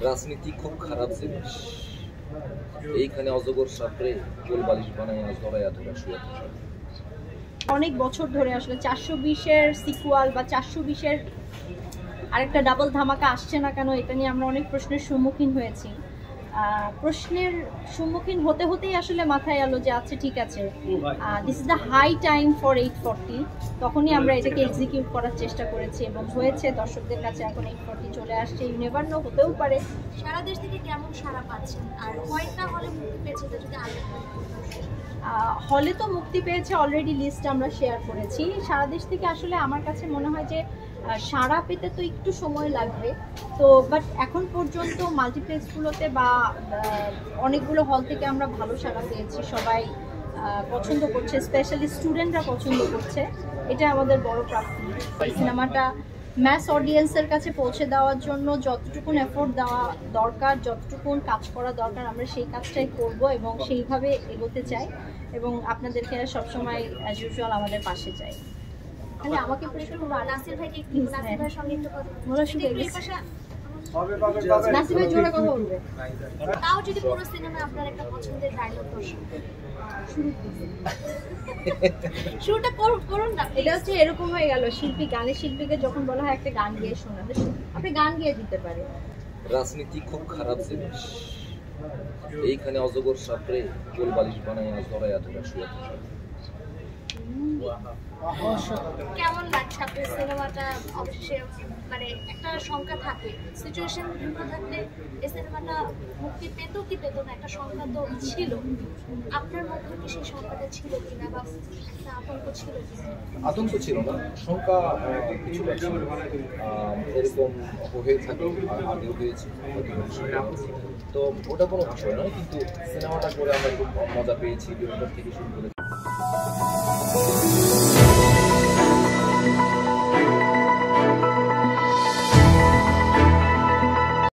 রাজনীতি খুব খারাপ জিনিস। এইখানে অজগর সাপড়ে কোল বালিশ বানাইয়া জড়াইয়া ধরে শুয়ে থাকে। অনেক বছর ধরে আসলে 420-এর সিকুয়াল বা 420-এর আরেকটা ডাবল ধামাকা আসছে না কেন, এটা নিয়ে আমরা অনেক প্রশ্নের সম্মুখীন হয়েছি। প্রশ্নের সম্মুখীন হতে হতেই আসলে মাথায় এলো যে আচ্ছা ঠিক আছে, this is the high time for 840। তখনই আমরা এটাকে এক্সিকিউট করার চেষ্টা করেছি এবং হয়েছে। দর্শকদের কাছে এখন 840 চলে আসছে। ইউ নেভার নো, হতেও পারে। সারা দেশ থেকে কেমন সাড়া পাচ্ছেন আর কয়টা হলে মুক্তি পেয়েছে যদি হলে তো মুক্তি পেয়েছে, অলরেডি লিস্ট আমরা শেয়ার করেছি। সারা দেশ থেকে আসলে আমার কাছে মনে হয় যে সাড়া পেতে তো একটু সময় লাগবে। তো বাট এখন পর্যন্ত মাল্টিপ্লেক্সগুলোতে বা অনেকগুলো হল থেকে আমরা ভালো সাড়া পেয়েছি। সবাই পছন্দ করছে, স্পেশালি স্টুডেন্টরা পছন্দ করছে। এটা আমাদের বড় প্রাপ্তি। সিনেমাটা ম্যাস অডিয়েন্সের কাছে পৌঁছে দেওয়ার জন্য যতটুকুন এফোর্ট দেওয়া দরকার, যতটুকুন কাজ করা দরকার, আমরা সেই কাজটাই করব এবং সেইভাবে এগোতে চাই এবং আপনাদেরকে সবসময় অ্যাজ ইউজুয়াল আমাদের পাশে চাই। তাহলে আমাকে প্রশ্ন করবো, নাসির ভাইকে একটু, নাসির ভাইয়ের সঙ্গে একটু কথা বলা শুরু হয়ে গেছে। নাসির ভাই জোরে কথা বলবে। তাও যদি পুরো সিনেমা আপনার একটা পছন্দের ডায়লগ দর্শক শুরুটা করুন না। এটা হচ্ছে এরকম হয়ে গেল, শিল্পী গানের শিল্পীকে যখন বলা হয় একটা গান গিয়ে শোনাতে, আপনি গান গিয়ে দিতে পারেন। রাজনীতি খুব খারাপ জিনিস। এইখানে অজগর সাপড়ে কোল বালিশ বানাইয়া জড়াইয়া ধরে শুয়ে থাকে। কেমন লাগছে আপনার সিনেমাটা? অবশ্যই মানে একটা সংখ্যা থাকে, সিচুয়েশন ভিন্ন থাকলে এই সিনেমাটা মুক্তি পেত কি পেত না, একটা সংখ্যা তো ছিল। আপনার মধ্যে কি সেই সংখ্যাটা ছিল কিনা বা একটা আতঙ্ক ছিল কিনা? আতঙ্ক ছিল না, সংখ্যা কিছুটা ছিল। এরকম হয়ে থাকে, আগেও হয়েছে, তো ওটা কোনো বিষয় নয়। কিন্তু সিনেমাটা করে আমরা খুব মজা পেয়েছি, বিনোদন থেকে শুরু করে